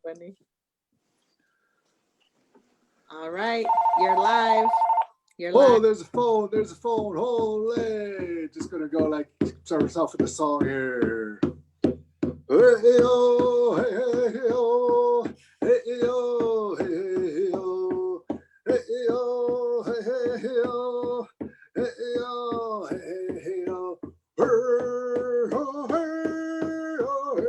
Funny. All right, you're live. You're Oh, live. there's a phone. There's a phone. Holy. Just going to go like, start us off with a song here. Hey, hey, oh, hey, hey, hey, oh. Hey, hey, oh, hey, hey, hey, oh. Hey, hey, oh, hey, hey, hey, oh. Hey, hey, oh, hey, hey, hey, oh. Hey, oh, hey, oh, hey, oh.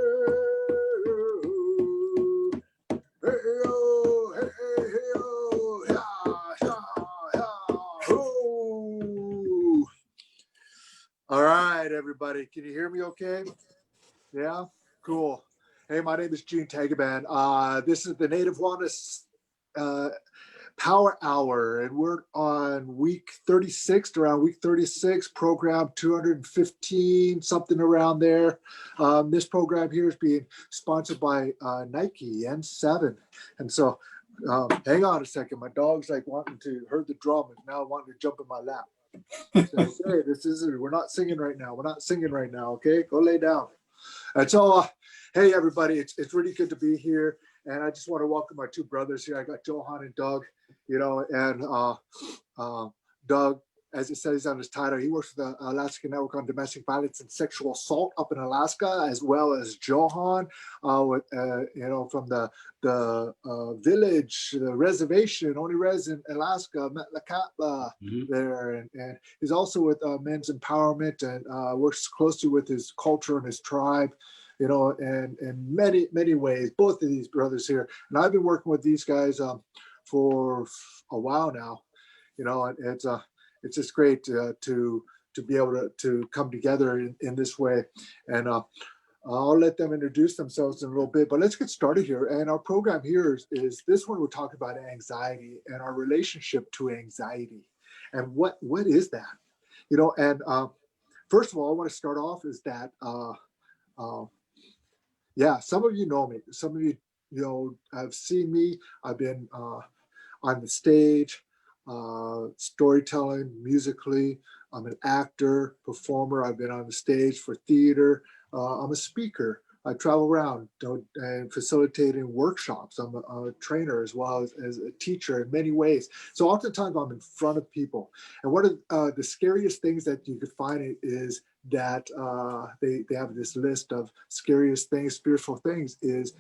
Hey, oh, hey, hey, hey, oh. Yeah, yeah, yeah. Oh. All right, everybody. Can you hear me okay? Yeah, cool. Hey, my name is Gene Tagaban. This is the Native Wellness uh, Power Hour, and we're on week 36, around week 36, program 215, something around there. This program here is being sponsored by Nike and Seven. And so, hang on a second. My dog's like wanting to heard the drum and now wanting to jump in my lap. So, okay, this isn't, we're not singing right now. We're not singing right now, okay? Go lay down. And so, hey, everybody, it's really good to be here. And I just want to welcome my two brothers here. I got Johan and Doug, and Doug, as it says on his title, he works for the Alaska Network on Domestic Violence and Sexual Assault up in Alaska, as well as Johan, from the village, the reservation, only res in Alaska, Metlakatla there. And he's also with Men's Empowerment and works closely with his culture and his tribe, and in many, many ways, both of these brothers here. And I've been working with these guys for a while now, and it's just great to be able to come together in this way. And I'll let them introduce themselves in a little bit, but let's get started here. And our program here is this one. We're talking about anxiety and our relationship to anxiety, and what is that, and first of all, I want to start off is that some of you know me. Some of you, have seen me. I've been on the stage, storytelling, musically. I'm an actor, performer. I've been on the stage for theater. I'm a speaker. I travel around and facilitating workshops. I'm a trainer as well as a teacher in many ways. So oftentimes I'm in front of people. And one of the scariest things that you could find is that they have this list of scariest things, spiritual things, is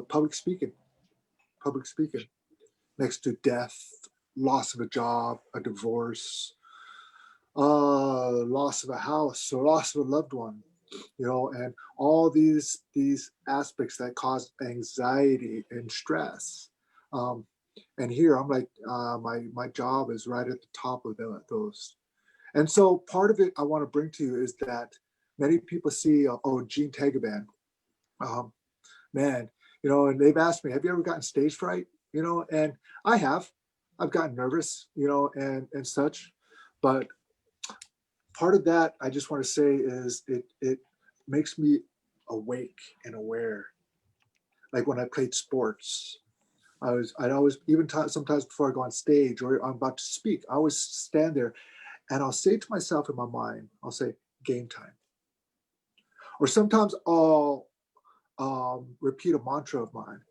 public speaking. Public speaking. Next to death, loss of a job, a divorce, loss of a house, or loss of a loved one, and all these aspects that cause anxiety and stress. And here I'm like, my job is right at the top of those. And so part of it I want to bring to you is that many people see, Gene Tagaban, man, and they've asked me, have you ever gotten stage fright? And I have. I've gotten nervous, and such. But part of that, I just want to say, is it makes me awake and aware. Like when I played sports, I'd always, even sometimes before I go on stage or I'm about to speak, I always stand there and I'll say to myself in my mind, I'll say, game time. Or sometimes I'll repeat a mantra of mine.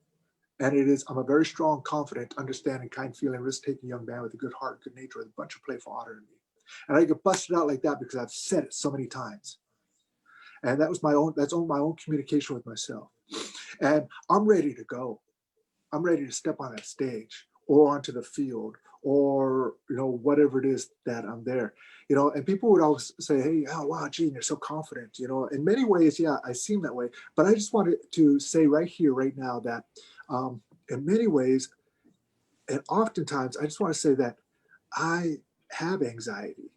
And it is, I'm a very strong, confident, understanding, kind, feeling, risk-taking young man with a good heart, good nature, with a bunch of playful honor in me. And I get busted out like that because I've said it so many times. And that's my own communication with myself. And I'm ready to go. I'm ready to step on that stage or onto the field or, whatever it is that I'm there, and people would always say, hey, oh, wow, Gene, you're so confident, in many ways, yeah, I seem that way. But I just wanted to say right here, right now that in many ways, and oftentimes, I just want to say that I have anxiety.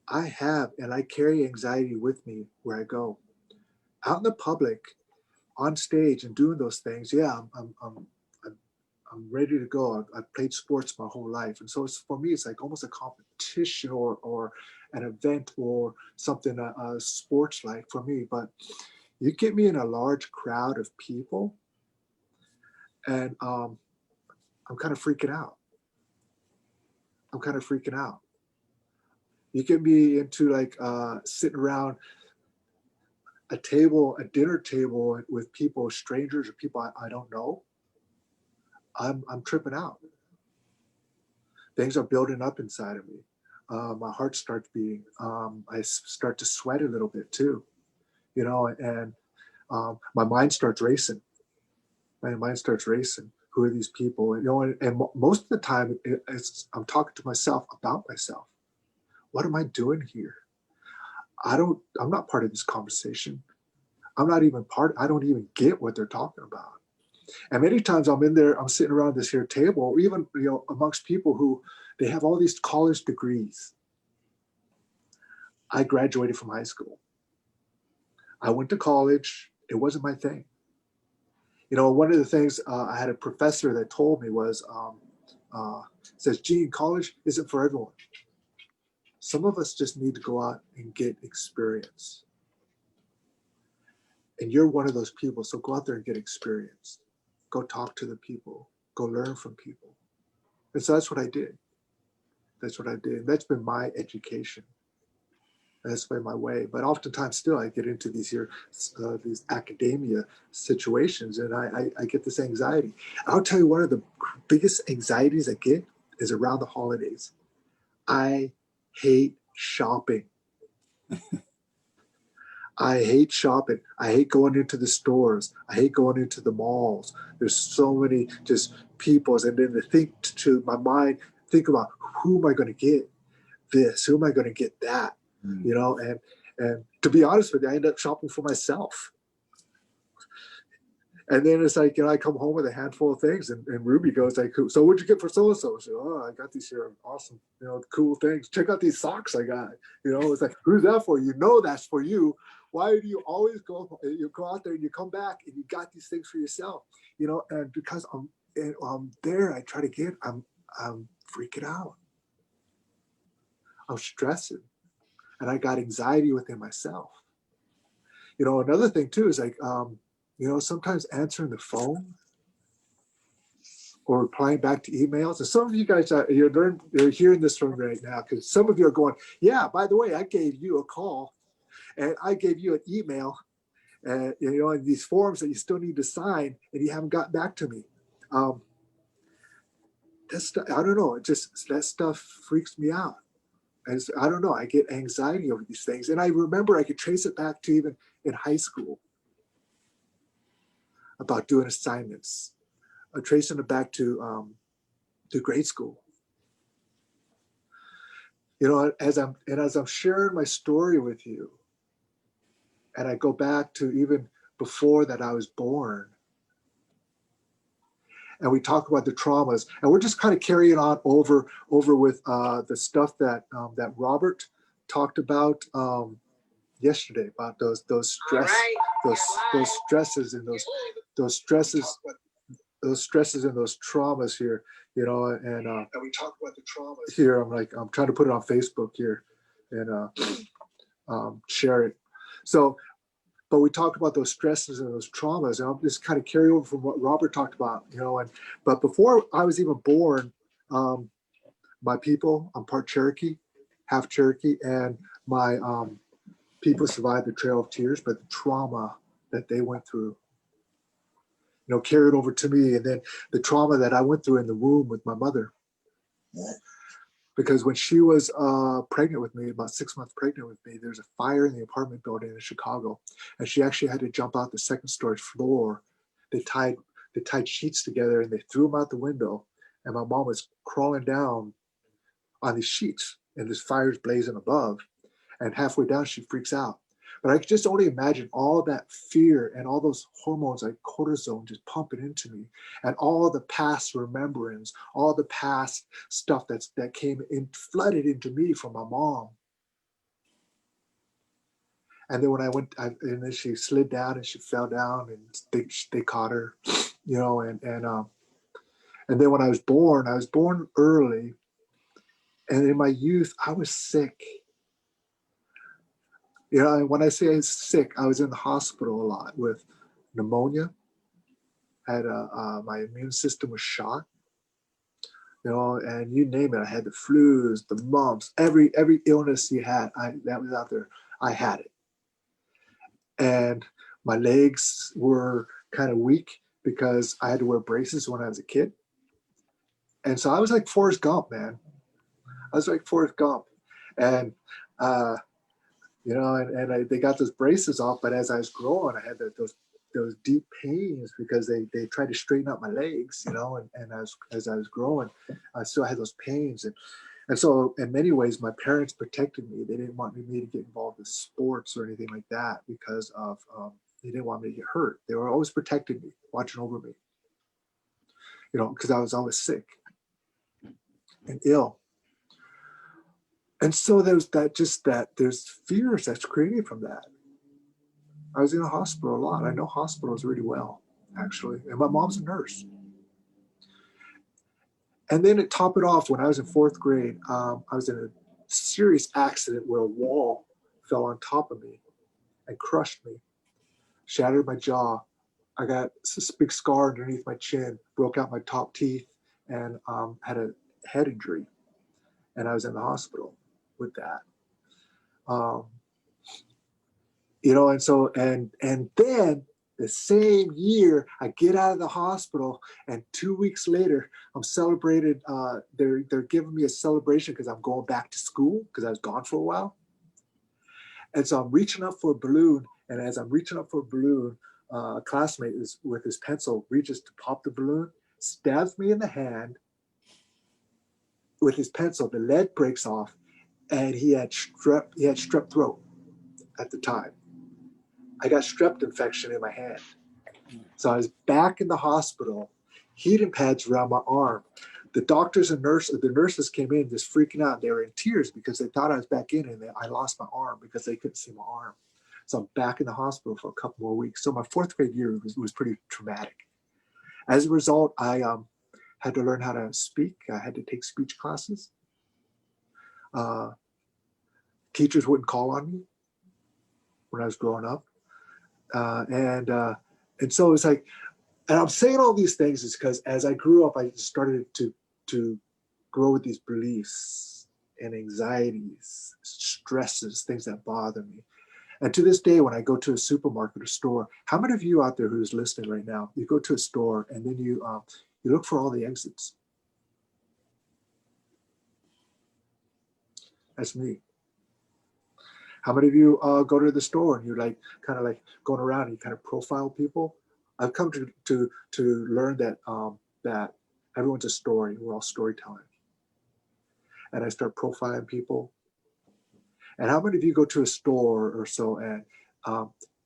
I have, and I carry anxiety with me where I go. Out in the public, on stage and doing those things, yeah, I'm ready to go. I've played sports my whole life. And so for me, it's like almost a competition or an event or something sports like for me. But you get me in a large crowd of people and I'm kind of freaking out. You get me into like sitting around a dinner table with people, strangers or people I don't know, I'm tripping out. Things are building up inside of me. My heart starts beating. I start to sweat a little bit too, and my mind starts racing. My mind starts racing. Who are these people? And most of the time, I'm talking to myself about myself. What am I doing here? I'm not part of this conversation. I don't even get what they're talking about. And many times I'm in there, I'm sitting around this here table, or even, amongst people who they have all these college degrees. I graduated from high school. I went to college. It wasn't my thing. One of the things I had a professor that told me was, says, Gene, college isn't for everyone. Some of us just need to go out and get experience. And you're one of those people. So go out there and get experience. Go talk to the people. Go learn from people. And so that's what I did. That's what I did. That's been my education. That's been my way. But oftentimes still I get into these academia situations and I get this anxiety. I'll tell you, one of the biggest anxieties I get is around the holidays. I hate shopping. I hate shopping. I hate going into the stores. I hate going into the malls. There's so many just peoples. And then to my mind, think about, who am I going to get this? Who am I going to get that? And to be honest with you, I end up shopping for myself. And then it's like, I come home with a handful of things and Ruby goes like, so what'd you get for so-and-so? So, oh, I got these here awesome, cool things. Check out these socks I got. It's like, who's that for? That's for you. Why do you always go out there and you come back and you got these things for yourself? And because I'm there, I try to get, I'm freaking out. I'm stressing. And I got anxiety within myself. Another thing too is like, sometimes answering the phone or replying back to emails. And some of you guys, you're hearing this from me right now, because some of you are going, yeah, by the way, I gave you a call and I gave you an email, and and these forms that you still need to sign and you haven't got back to me. I don't know. That stuff freaks me out. And I don't know. I get anxiety over these things. And I remember I could trace it back to even in high school about doing assignments. Tracing it back to grade school. As I'm sharing my story with you, and I go back to even before that I was born, and we talk about the traumas, and we're just kind of carrying on over with the stuff that that Robert talked about yesterday, about those stress, right. those stresses and those stresses. Those stresses and those traumas here, and we talk about the traumas here. I'm trying to put it on Facebook here and share it. So, but we talk about those stresses and those traumas, and I'll just kind of carry over from what Robert talked about, but before I was even born, my people, I'm part Cherokee, half Cherokee, and my people survived the Trail of Tears, but the trauma that they went through, carried over to me. And then the trauma that I went through in the womb with my mother. Because when she was pregnant with me, about 6 months pregnant with me, there's a fire in the apartment building in Chicago. And she actually had to jump out the second story floor. They tied sheets together and they threw them out the window. And my mom was crawling down on these sheets and this fire's blazing above. And halfway down, she freaks out. But I could just only imagine all that fear and all those hormones like cortisol just pumping into me, and all the past remembrance, all the past stuff that came in, flooded into me from my mom. And then when I went, and then she slid down and she fell down, and they caught her, and then when I was born early, and in my youth I was sick. When I say I was sick, I was in the hospital a lot with pneumonia. My immune system was shot, and you name it. I had the flus, the mumps, every illness you had, that was out there. I had it. and my legs were kind of weak because I had to wear braces when I was a kid. And so I was like Forrest Gump, man. I was like Forrest Gump. And, they got those braces off, but as I was growing, I had those deep pains because they tried to straighten out my legs, and as I was growing, I still had those pains. And so in many ways, my parents protected me. They didn't want me to get involved with sports or anything like that because of, they didn't want me to get hurt. They were always protecting me, watching over me, because I was always sick and ill. And so there's fears that's created from that. I was in a hospital a lot. I know hospitals really well, actually. And my mom's a nurse. And then to top it off, when I was in fourth grade, I was in a serious accident where a wall fell on top of me and crushed me, shattered my jaw. I got this big scar underneath my chin, broke out my top teeth, and had a head injury. And I was in the hospital with that. And then the same year I get out of the hospital, and 2 weeks later I'm celebrated. They're giving me a celebration because I'm going back to school because I was gone for a while. And so I'm reaching up for a balloon, and as I'm reaching up for a balloon, a classmate is with his pencil reaches to pop the balloon, stabs me in the hand with his pencil. The lead breaks off, and he had strep throat at the time. I got strep infection in my hand. So I was back in the hospital, heating pads around my arm. The doctors and the nurses came in just freaking out. They were in tears because they thought I was back in, and I lost my arm because they couldn't see my arm. So I'm back in the hospital for a couple more weeks. So my fourth grade year was pretty traumatic. As a result, I had to learn how to speak. I had to take speech classes. Teachers wouldn't call on me when I was growing up. And so it's like, and I'm saying all these things is because as I grew up, I started to grow with these beliefs and anxieties, stresses, things that bother me. And to this day, when I go to a supermarket or store, how many of you out there who's listening right now, you go to a store and then you look for all the exits? That's me. How many of you go to the store and you're kind of going around and you kind of profile people? I've come to learn that that everyone's a story. We're all storytelling. And I start profiling people. And how many of you go to a store or so and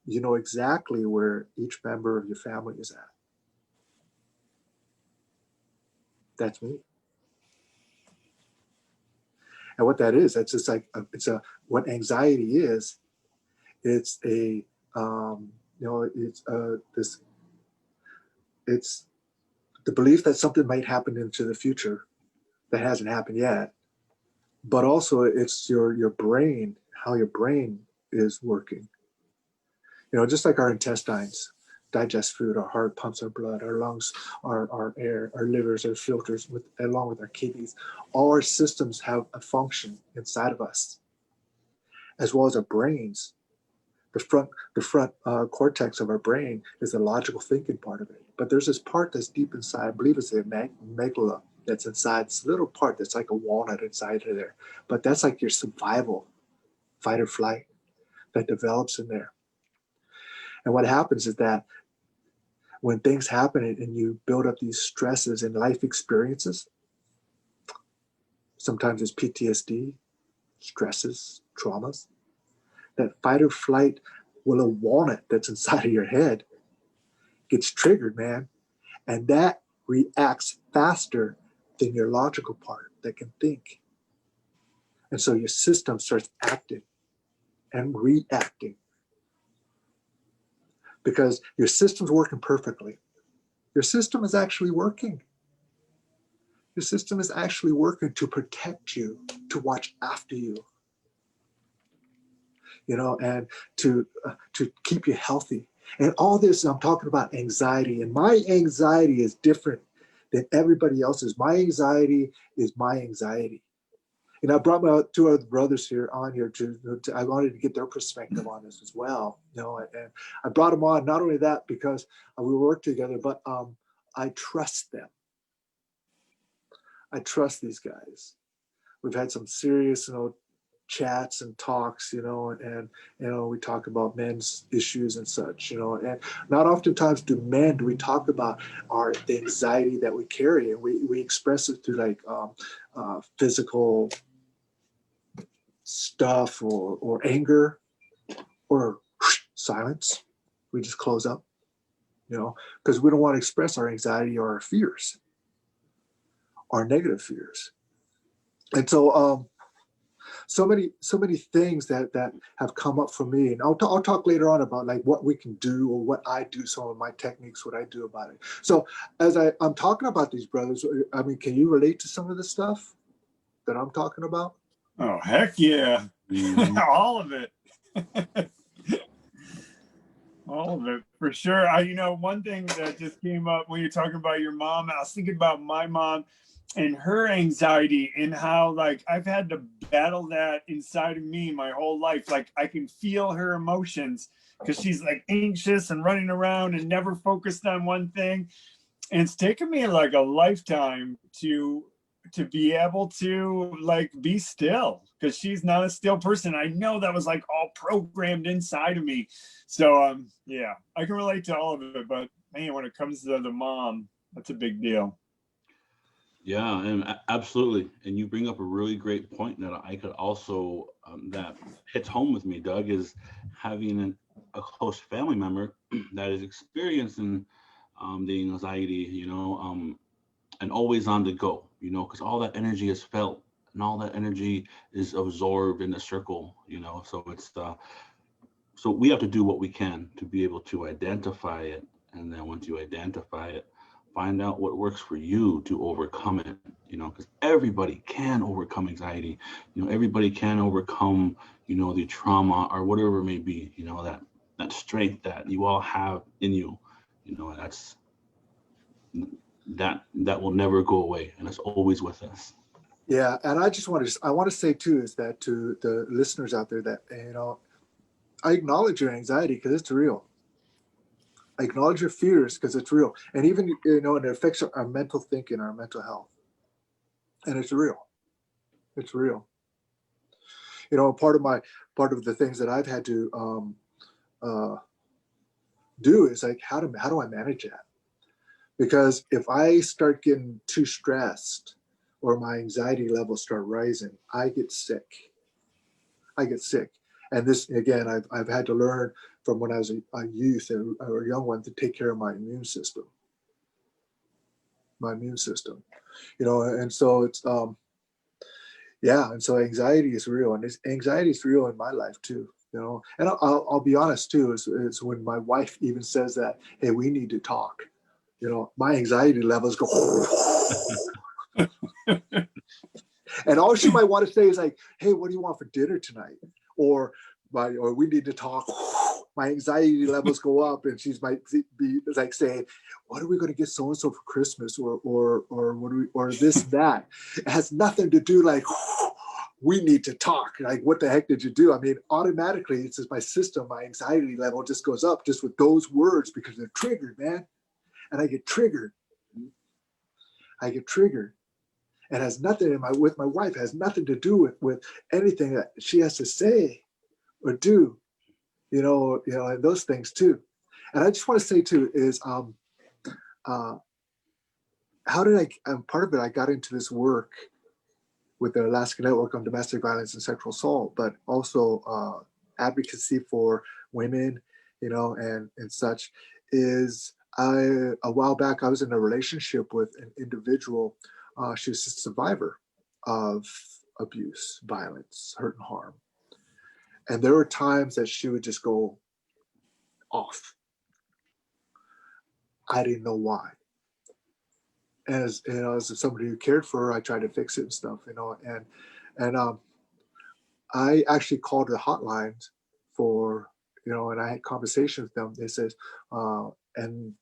you know exactly where each member of your family is at? That's me. And what that is, that's just like what anxiety is. It's it's the belief that something might happen into the future that hasn't happened yet, but also it's your brain, how your brain is working. Just like our intestines digest food, our heart pumps our blood, our lungs, our air, our livers, our filters, along with our kidneys. All our systems have a function inside of us, as well as our brains. The front cortex of our brain is the logical thinking part of it. But there's this part that's deep inside, I believe it's the amygdala, that's inside. This little part that's like a walnut inside of there. But that's like your survival, fight or flight, that develops in there. And what happens is that when things happen and you build up these stresses and life experiences, sometimes it's PTSD, stresses, traumas, that fight or flight, a walnut that's inside of your head gets triggered, man. And that reacts faster than your logical part that can think. And so your system starts acting and reacting because your system's working perfectly. Your system is actually working. Your system is actually working to protect you, to watch after you, and to keep you healthy. And all this, I'm talking about anxiety, and my anxiety is different than everybody else's. My anxiety is my anxiety. You know, I brought my two other brothers here on here to I wanted to get their perspective on this as well. You know, and I brought them on not only that because we work together, but I trust them. I trust these guys. We've had some serious, chats and talks, and we talk about men's issues and such, and not oftentimes do we talk about the anxiety that we carry, and we express it through like physical stuff or anger or silence. We just close up, because we don't want to express our anxiety or our fears, our negative fears. And so so many things that have come up for me, and I'll talk later on about like what we can do or what I do, some of my techniques, what I do about it. So as I'm talking about these brothers, I mean, can you relate to some of the stuff that I'm talking about? Oh, heck yeah. All of it. All of it, for sure. One thing that just came up when you're talking about your mom, I was thinking about my mom and her anxiety and how like I've had to battle that inside of me my whole life. Like I can feel her emotions because she's like anxious and running around and never focused on one thing. And it's taken me like a lifetime to be able to like be still, because she's not a still person. I know that was like all programmed inside of me. So yeah, I can relate to all of it, but man, when it comes to the mom, that's a big deal. Yeah, and absolutely. And you bring up a really great point that I could also, that hits home with me, Doug, is having a close family member that is experiencing the anxiety, and always on the go, because all that energy is felt and all that energy is absorbed in the circle, so it's so we have to do what we can to be able to identify it. And then once you identify it, find out what works for you to overcome it, because everybody can overcome anxiety. Everybody can overcome, the trauma or whatever it may be, that strength that you all have in you, that's that will never go away, and it's always with us. Yeah, and I want to say too is that to the listeners out there that I acknowledge your anxiety because it's real. I acknowledge your fears because it's real, and even and it affects our mental thinking, our mental health, and it's real. It's real. Part of the things that I've had to do is like how do I manage that? Because if I start getting too stressed or my anxiety levels start rising, I get sick. And this, again, I've had to learn from when I was a youth or a young one to take care of my immune system. And so it's, yeah. And so anxiety is real, and anxiety is real in my life too, and I'll be honest too, is when my wife even says that, hey, we need to talk, my anxiety levels go, and all she might want to say is like, hey, what do you want for dinner tonight? Or we need to talk. My anxiety levels go up, and she's might be like saying, what are we going to get so-and-so for Christmas? Or what do we, or this, that. It has nothing to do like, we need to talk. Like, what the heck did you do? I mean, automatically, it's just my system, my anxiety level just goes up just with those words because they're triggered, man. And I get triggered. And has nothing with my wife, has nothing to do with anything that she has to say or do, and those things too. And I just want to say too is how did part of it, I got into this work with the Alaska Network on Domestic Violence and Sexual Assault, but also advocacy for women, and such, is a while back I was in a relationship with an individual. She was a survivor of abuse, violence, hurt, and harm. And there were times that she would just go off. I didn't know why. As somebody who cared for her, I tried to fix it and stuff, and I actually called the hotlines for, and I had conversations with them. They said, and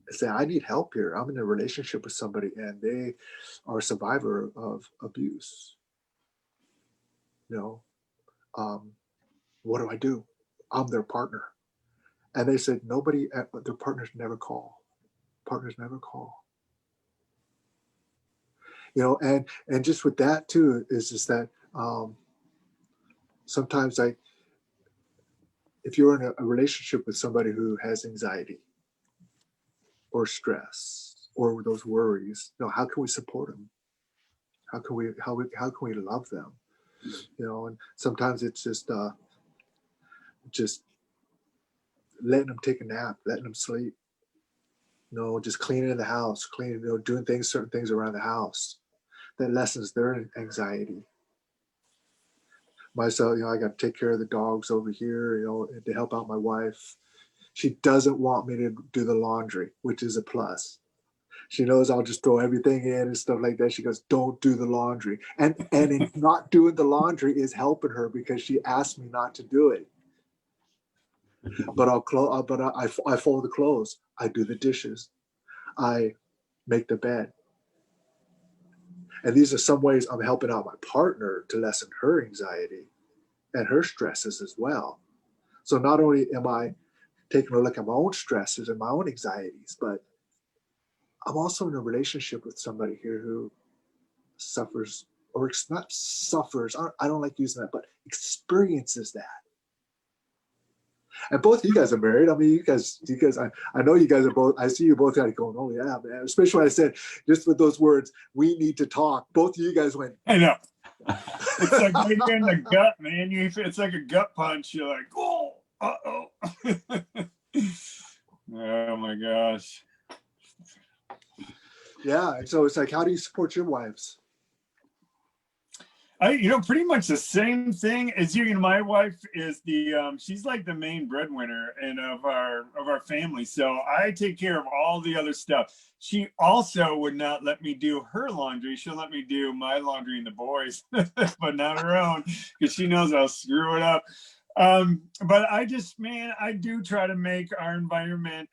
say, I need help here. I'm in a relationship with somebody and they are a survivor of abuse. you know, what do I do? I'm their partner. And they said, nobody, their partners never call. Partners never call. You know, and just with that too, is just that sometimes if you're in a relationship with somebody who has anxiety or stress or those worries, you know, how can we support them? How can we love them? You know, and sometimes it's just letting them take a nap, letting them sleep. You know, just cleaning the house, cleaning, you know, doing certain things around the house that lessens their anxiety. Myself, you know, I got to take care of the dogs over here, you know, to help out my wife. She doesn't want me to do the laundry, which is a plus. She knows I'll just throw everything in and stuff like that. She goes, "Don't do the laundry," and in not doing the laundry is helping her because she asked me not to do it. But I fold the clothes. I do the dishes. I make the bed. And these are some ways I'm helping out my partner to lessen her anxiety and her stresses as well. So not only am I taking a look at my own stresses and my own anxieties, but I'm also in a relationship with somebody here who suffers, or not suffers, I don't like using that, but experiences that. And both of you guys are married. I mean, you guys, I know you guys are both, I see you both kind of going, oh yeah, man. Especially when I said, just with those words, we need to talk. Both of you guys went. I know. It's like right here in the gut, man. It's like a gut punch. You're like, oh, uh-oh. Oh my gosh. Yeah. And so it's like, how do you support your wives? Pretty much the same thing as you. You know, my wife is she's like the main breadwinner of our family. So I take care of all the other stuff. She also would not let me do her laundry. She'll let me do my laundry and the boys, but not her own, because she knows I'll screw it up. But I do try to make our environment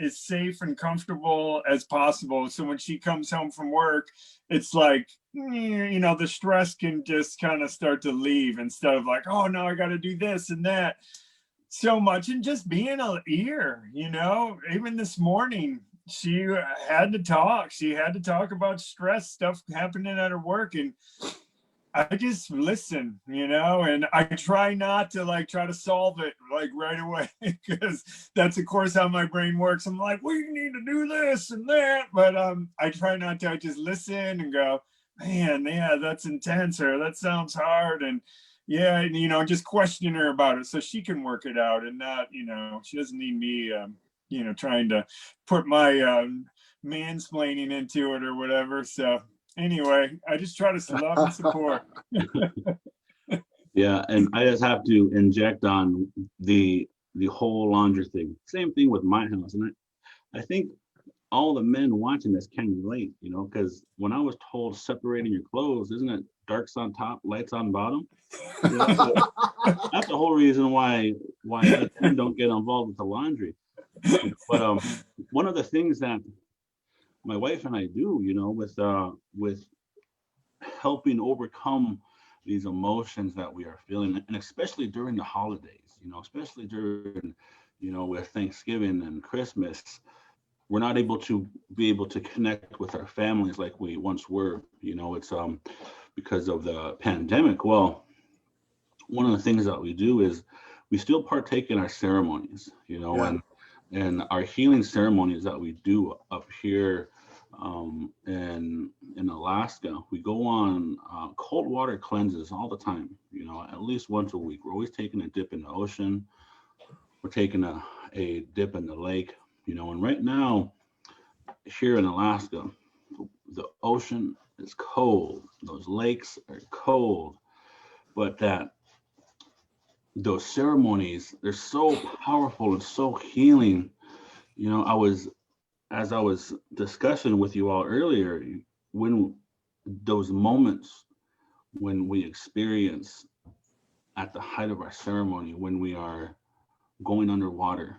as safe and comfortable as possible. So when she comes home from work, it's like, you know, the stress can just kind of start to leave, instead of like, oh no, I got to do this and that so much. And just being an ear, you know, even this morning, she had to talk about stress stuff happening at her work, and I just listen, you know, and I try not to try to solve it right away, because that's of course how my brain works. I'm like, we need to do this and that, but I try not to. I just listen and go, man, yeah, that's intense, or that sounds hard, and yeah, and, you know, just question her about it so she can work it out, and not, you know, she doesn't need me, you know, trying to put my mansplaining into it or whatever. So anyway, I just try to love and support. Yeah, and I just have to inject on the whole laundry thing. Same thing with my house, and I think all the men watching this can relate, you know, because when I was told separating your clothes, isn't it darks on top, lights on bottom? You know, so that's the whole reason why men don't get involved with the laundry. But one of the things that my wife and I do, you know, with helping overcome these emotions that we are feeling, and especially during the holidays, you know, especially during, you know, with Thanksgiving and Christmas, we're not able to connect with our families like we once were. You know, it's because of the pandemic. Well, one of the things that we do is we still partake in our ceremonies, you know, Yeah. and our healing ceremonies that we do up here in Alaska. We go on cold water cleanses all the time, you know, at least once a week. We're always taking a dip in the ocean. We're taking a dip in the lake, you know, and right now here in Alaska, the ocean is cold. Those lakes are cold, but those ceremonies, they're so powerful and so healing. You know, as I was discussing with you all earlier, when those moments when we experience at the height of our ceremony, when we are going underwater,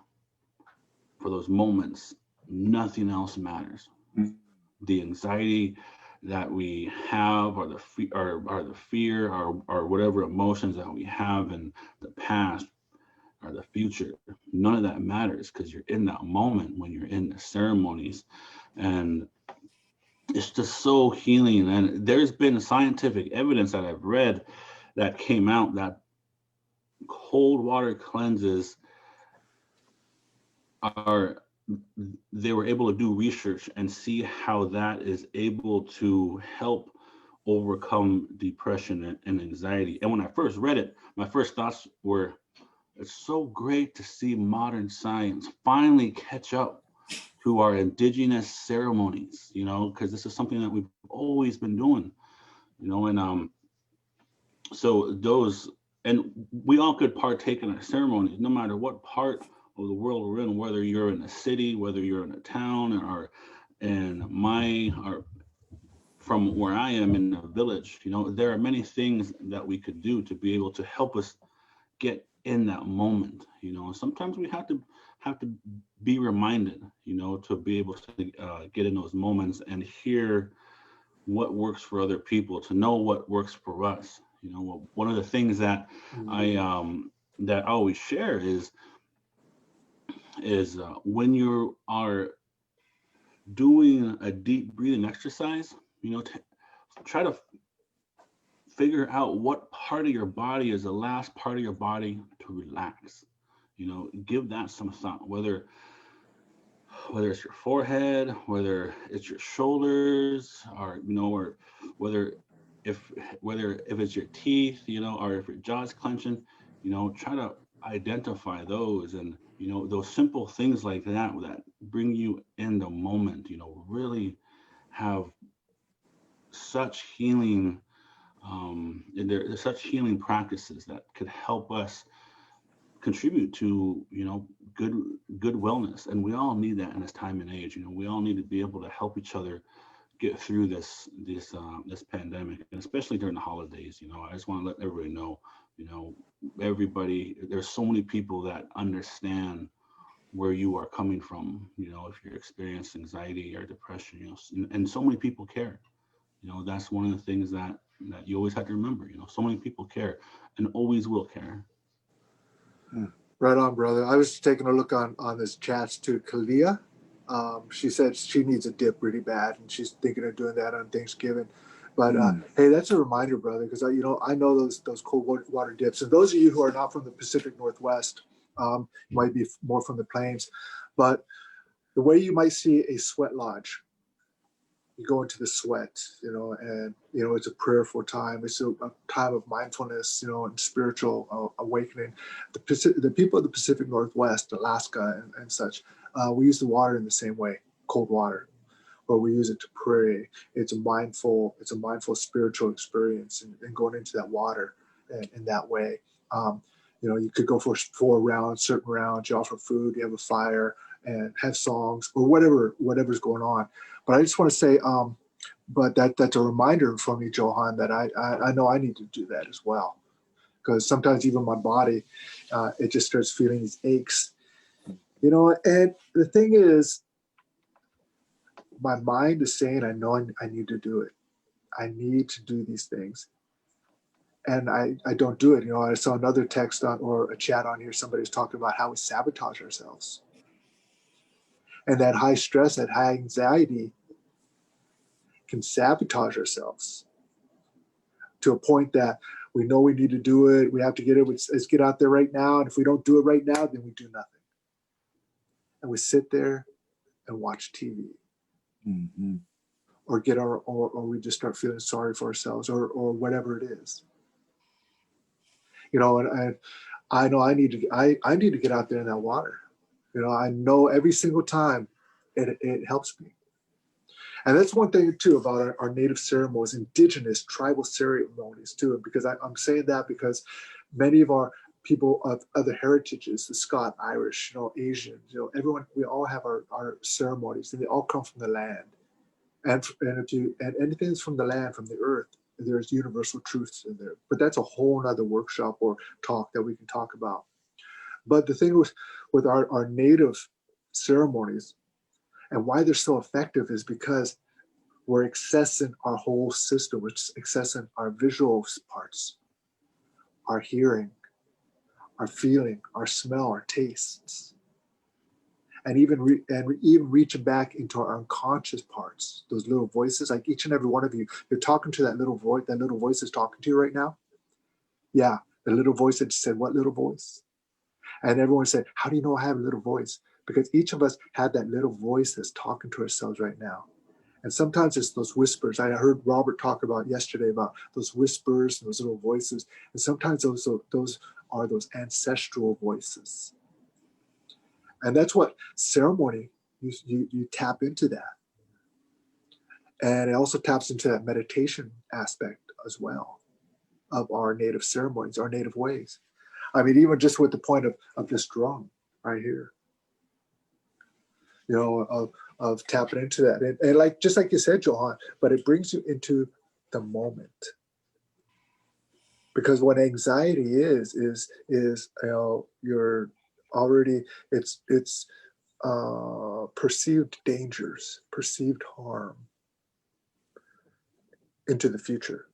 for those moments, nothing else matters. The anxiety that we have, or the fear, or whatever emotions that we have in the past or the future. None of that matters, because you're in that moment when you're in the ceremonies. And it's just so healing. And there's been scientific evidence that I've read that came out that cold water cleanses they were able to do research and see how that is able to help overcome depression and anxiety. And when I first read it, my first thoughts were, it's so great to see modern science finally catch up to our indigenous ceremonies, because this is something that we've always been doing, and so those, and we all could partake in our ceremonies, no matter what part of the world we're in, whether you're in a city, whether you're in a town, or from where I am in a village. There are many things that we could do to be able to help us get in that moment. Sometimes we have to be reminded, to be able to get in those moments and hear what works for other people, to know what works for us. One of the things that I always share is when you are doing a deep breathing exercise, try to figure out what part of your body is the last part of your body to relax. Give that some thought, whether it's your forehead, whether it's your shoulders, or or whether if it's your teeth, or if your jaw's clenching, try to identify those, and those simple things like that bring you in the moment, really have such healing, and there's such healing practices that could help us contribute to good wellness. And we all need that in this time and age. We all need to be able to help each other get through this pandemic, and especially during the holidays. I just want to let everybody know, there's so many people that understand where you are coming from, if you're experiencing anxiety or depression, and so many people care. That's one of the things that you always have to remember. So many people care and always will care. Right on, brother. I was taking a look on this chats to Kalia. She said she needs a dip really bad, and she's thinking of doing that on Thanksgiving. But hey, that's a reminder, brother, because I know those cold water dips. And those of you who are not from the Pacific Northwest, might be more from the plains, but the way you might see a sweat lodge, you go into the sweat, and it's a prayerful time. It's a time of mindfulness, and spiritual awakening. The people of the Pacific Northwest, Alaska, and such, we use the water in the same way, cold water, but we use it to pray. It's a mindful spiritual experience, and going into that water in that way. You could go for 4 rounds, certain rounds. You offer food, you have a fire, and have songs, or whatever's going on. But I just want to say, but that's a reminder for me, Johan, that I know I need to do that as well, because sometimes even my body, it just starts feeling these aches, And the thing is, my mind is saying, I know I need to do it. I need to do these things, and I don't do it. I saw another text or a chat on here. Somebody was talking about how we sabotage ourselves. And that high stress, that high anxiety can sabotage ourselves to a point that we know we need to do it. We have to get it. Let's get out there right now. And if we don't do it right now, then we do nothing. And we sit there and watch TV. Mm-hmm. Or we just start feeling sorry for ourselves, or whatever it is. And I know I need to get out there in that water. I know every single time it helps me. And that's one thing too about our native ceremonies, indigenous tribal ceremonies too. Because I'm saying that because many of our people of other heritages, the Scot, Irish, Asian, everyone, we all have our ceremonies, and they all come from the land. And anything that's from the land, from the earth, there's universal truths in there. But that's a whole nother workshop or talk that we can talk about. But the thing with our native ceremonies and why they're so effective is because we're accessing our whole system. We're accessing our visual parts, our hearing, our feeling, our smell, our tastes, and even reaching back into our unconscious parts, those little voices. Like each and every one of you, you're talking to that little voice. That little voice is talking to you right now. Yeah, the little voice that said, "What little voice?" And everyone said, "How do you know I have a little voice?" Because each of us had that little voice that's talking to ourselves right now. And sometimes it's those whispers. I heard Robert talk about yesterday about those whispers and those little voices. And sometimes those are those ancestral voices. And that's what ceremony, you tap into that. And it also taps into that meditation aspect as well of our native ceremonies, our native ways. I mean, even just with the point of this drum right here, you know, of tapping into that. And like, just like you said, Johan, but it brings you into the moment. Because what anxiety is, you know, you're already, it's perceived dangers, perceived harm into the future.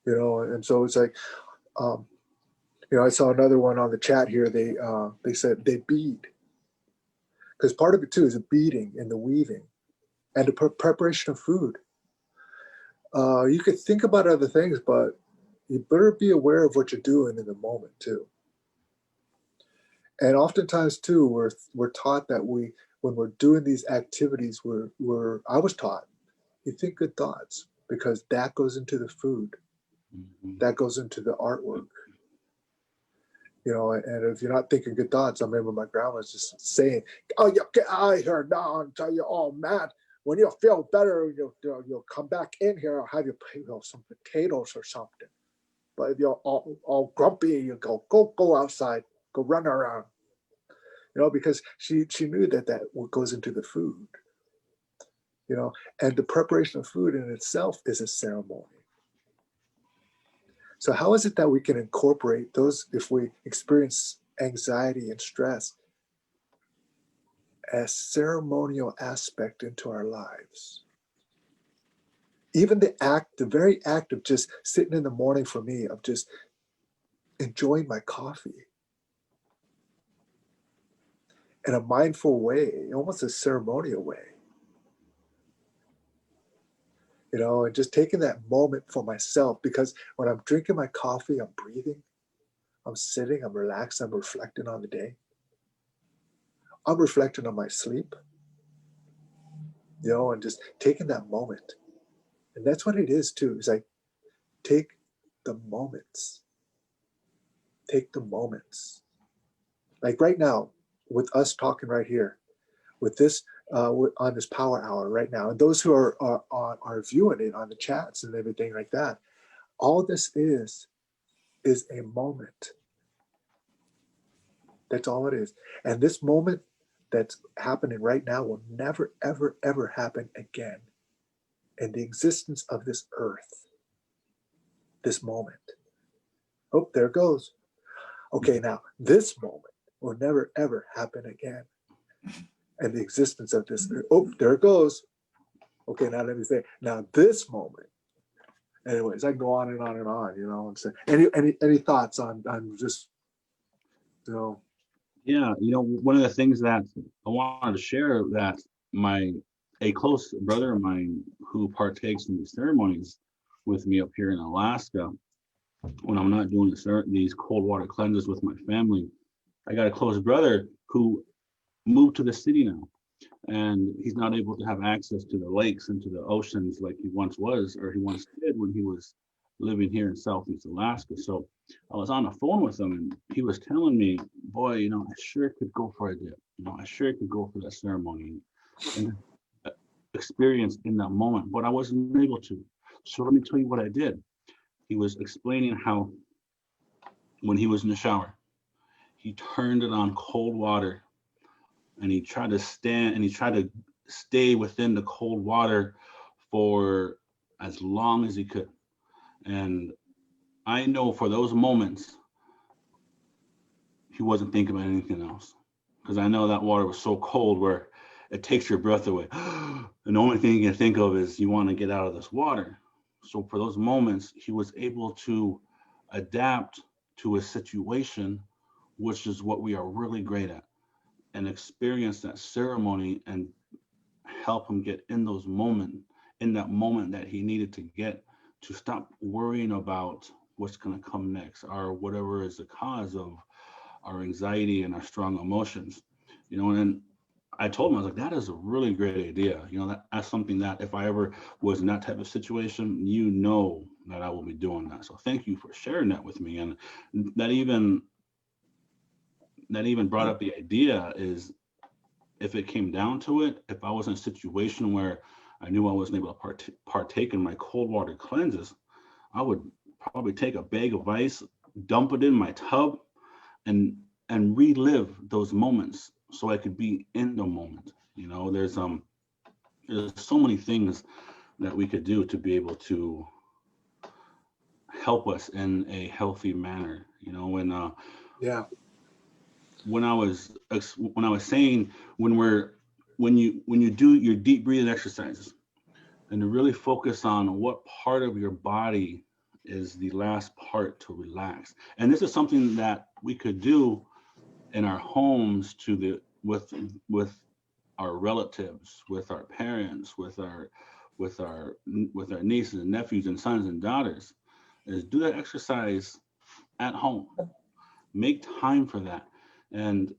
You know, and so it's like, you know, I saw another one on the chat here. They said they bead, because part of it too is the beading and the weaving and the preparation of food. You could think about other things, but you better be aware of what you're doing in the moment too. And oftentimes too, we're taught that when we're doing these activities, I was taught, you think good thoughts, because that goes into the food, that goes into the artwork. You know, and if you're not thinking good thoughts, I remember my grandma was just saying, "Oh, you get out of here now until you're all mad. When you feel better, you'll come back in here. I'll have you some potatoes or something. But if you're all grumpy, you go outside, go run around." You know, because she knew that goes into the food. You know, and the preparation of food in itself is a ceremony. So how is it that we can incorporate those, if we experience anxiety and stress, as ceremonial aspect into our lives? Even the very act of just sitting in the morning for me, of just enjoying my coffee in a mindful way, almost a ceremonial way. You know, and just taking that moment for myself, because when I'm drinking my coffee, I'm breathing, I'm sitting, I'm relaxed, I'm reflecting on the day. I'm reflecting on my sleep, you know, and just taking that moment. And that's what it is too. It's like, take the moments. Take the moments. Like right now, with us talking right here, with this, we're on this power hour right now, and those who are viewing it on the chats and everything like that, all this is a moment. That's all it is. And this moment that's happening right now will never, ever, ever happen again in the existence of this earth. This moment. Oh, there it goes. Okay, now this moment will never, ever happen again in the existence of this earth. Oh, there it goes. Okay, now let me say, now this moment. Anyways, I can go on and on and on, you know. And say, any thoughts on just, you know? Yeah, you know, one of the things that I wanted to share, that a close brother of mine who partakes in these ceremonies with me up here in Alaska, when I'm not doing these cold water cleanses with my family, I got a close brother who moved to the city now, and he's not able to have access to the lakes and to the oceans like he once was, or he once did when he was living here in Southeast Alaska. So I was on the phone with him, and he was telling me, boy, you know, I sure could go for a dip. You know, I sure could go for that ceremony and experience in that moment, but I wasn't able to. So let me tell you what I did. He was explaining how when he was in the shower, he turned it on cold water, and he tried to stay within the cold water for as long as he could. And I know for those moments, he wasn't thinking about anything else, because I know that water was so cold where it takes your breath away. And the only thing you can think of is you want to get out of this water. So for those moments, he was able to adapt to a situation, which is what we are really great at, and experience that ceremony and help him get in those moments, in that moment that he needed to get to stop worrying about what's going to come next or whatever is the cause of our anxiety and our strong emotions. And I told him, I was like, that is a really great idea. That's something that if I ever was in that type of situation, that I will be doing that. So thank you for sharing that with me. And that even brought up the idea is, if it came down to it, if I was in a situation where I knew I wasn't able to partake in my cold water cleanses, I would probably take a bag of ice, dump it in my tub, and relive those moments so I could be in the moment. There's so many things that we could do to be able to help us in a healthy manner. Yeah. When I was saying, when you do your deep breathing exercises, and to really focus on what part of your body is the last part to relax. And this is something that we could do in our homes with our relatives, with our parents, with our nieces and nephews and sons and daughters, is do that exercise at home. Make time for that. And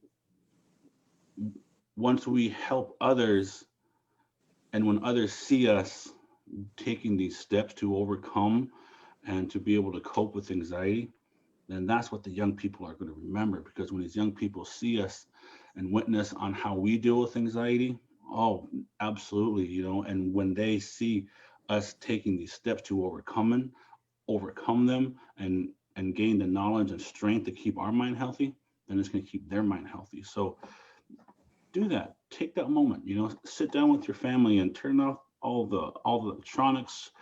once we help others, and when others see us taking these steps to overcome and to be able to cope with anxiety, then that's what the young people are going to remember. Because when these young people see us and witness on how we deal with anxiety, oh, absolutely, and when they see us taking these steps to overcome them and gain the knowledge and strength to keep our mind healthy, then it's going to keep their mind healthy. So do that. Take that moment, sit down with your family and turn off all the electronics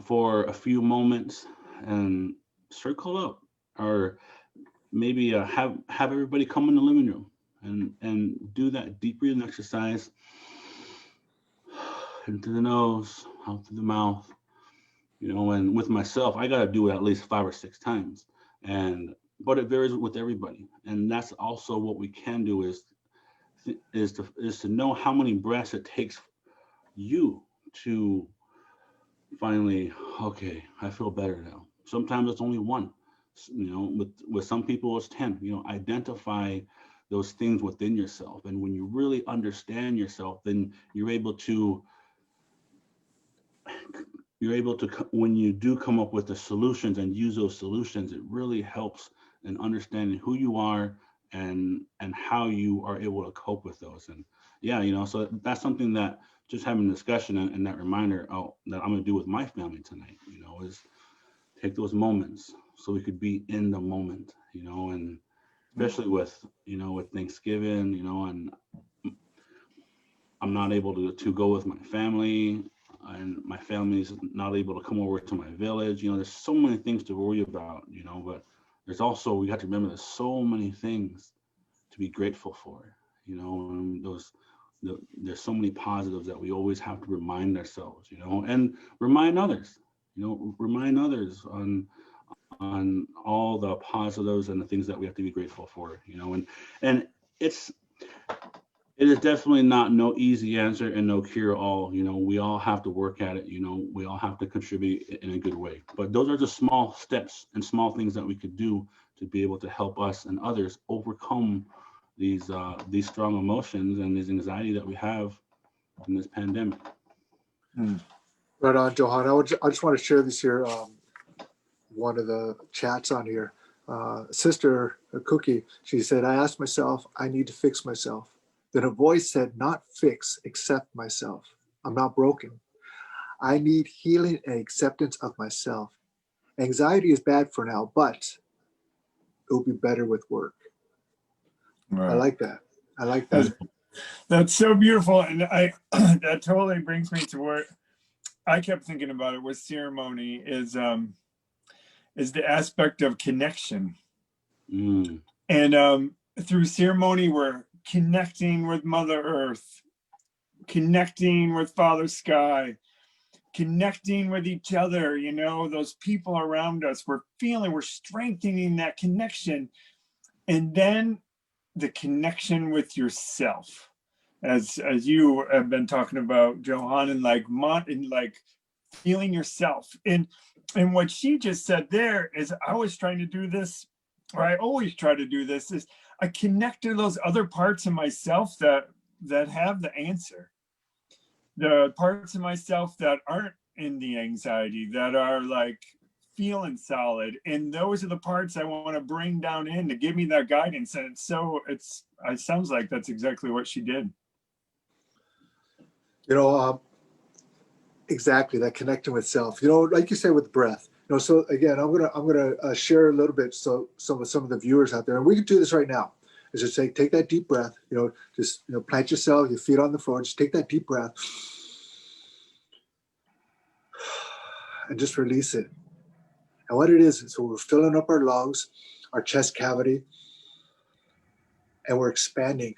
for a few moments and circle up, or maybe have everybody come in the living room and do that deep breathing exercise into the nose, out through the mouth, and with myself, I got to do it at least 5 or 6 times. But it varies with everybody. And that's also what we can do is to know how many breaths it takes you to finally, okay, I feel better now. Sometimes it's only 1, with some people it's 10. Identify those things within yourself. And when you really understand yourself, then you're able to, when you do come up with the solutions and use those solutions, it really helps in understanding who you are and how you are able to cope with those. And so that's something that just having a discussion and that reminder that I'm going to do with my family tonight, is take those moments so we could be in the moment, and especially with Thanksgiving, and I'm not able to go with my family, and my family's not able to come over to my village. There's so many things to worry about, but there's also, we have to remember there's so many things to be grateful for, and there's so many positives that we always have to remind ourselves, and remind others on all the positives and the things that we have to be grateful for, and it is definitely no easy answer and no cure all. We all have to work at it. We all have to contribute in a good way. But those are just small steps and small things that we could do to be able to help us and others overcome these strong emotions and this anxiety that we have in this pandemic. Right on, Johan. I just want to share this here. One of the chats on here, Sister Cookie, she said, I asked myself, I need to fix myself. Then a voice said, not fix, accept myself. I'm not broken. I need healing and acceptance of myself. Anxiety is bad for now, but it will be better with work. Right. I like that. That's so beautiful. And that totally brings me to where I kept thinking about it with ceremony is the aspect of connection. And through ceremony, we're connecting with Mother Earth, connecting with Father Sky, connecting with each other, you know, those people around us. We're strengthening that connection. And then the connection with yourself, as you have been talking about, Johan, and like feeling yourself. And what she just said there is, I was trying to do this, or I always try to do this, is I connect to those other parts of myself that have the answer. The parts of myself that aren't in the anxiety, that are like feeling solid. And those are the parts I want to bring down in to give me that guidance. And it sounds like that's exactly what she did. You know, exactly, that connecting with self, you know, like you say, with breath. You know, so again, I'm gonna share a little bit, so some of the viewers out there, and we can do this right now, is just say, take that deep breath, you know, just, you know, plant yourself, your feet on the floor, just take that deep breath and just release it. And what it is, so we're filling up our lungs, our chest cavity, and we're expanding.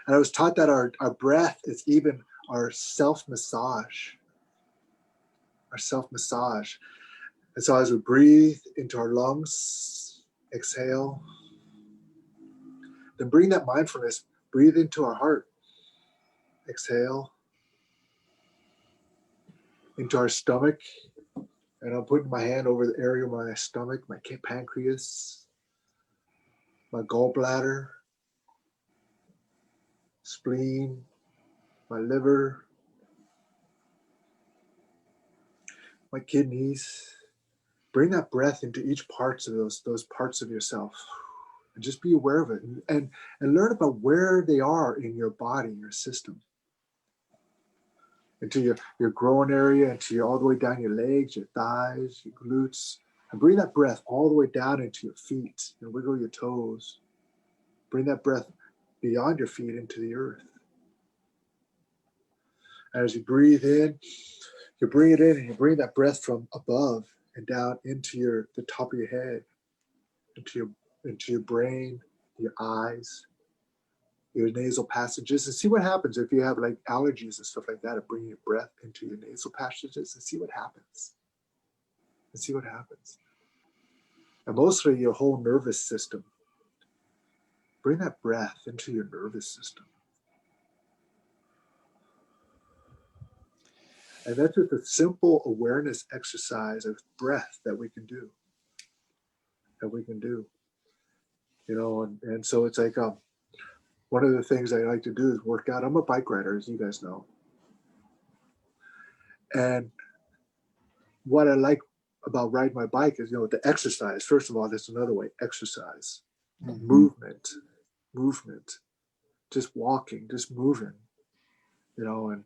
And I was taught that our breath is even our self-massage. Our self-massage. And so as we breathe into our lungs, exhale, then bring that mindfulness, breathe into our heart, exhale, into our stomach. And I'm putting my hand over the area of my stomach, my pancreas, my gallbladder, spleen, my liver, my kidneys. Bring that breath into each parts of those parts of yourself, and just be aware of it, and learn about where they are in your body, your system, into your groin area, into all the way down your legs, your thighs, your glutes, and bring that breath all the way down into your feet, and wiggle your toes. Bring that breath beyond your feet into the earth. And as you breathe in, you bring it in, and you bring that breath from above and down into the top of your head, into your brain, your eyes, your nasal passages, and see what happens if you have like allergies and stuff like that. And bring your breath into your nasal passages and see what happens. And see what happens. And mostly your whole nervous system. Bring that breath into your nervous system. And that's just a simple awareness exercise of breath that we can do. You know, and so it's like one of the things I like to do is work out. I'm a bike rider, as you guys know. And what I like about riding my bike is, you know, the exercise. First of all, that's another way, exercise. Mm-hmm. Movement, just walking, just moving, you know, and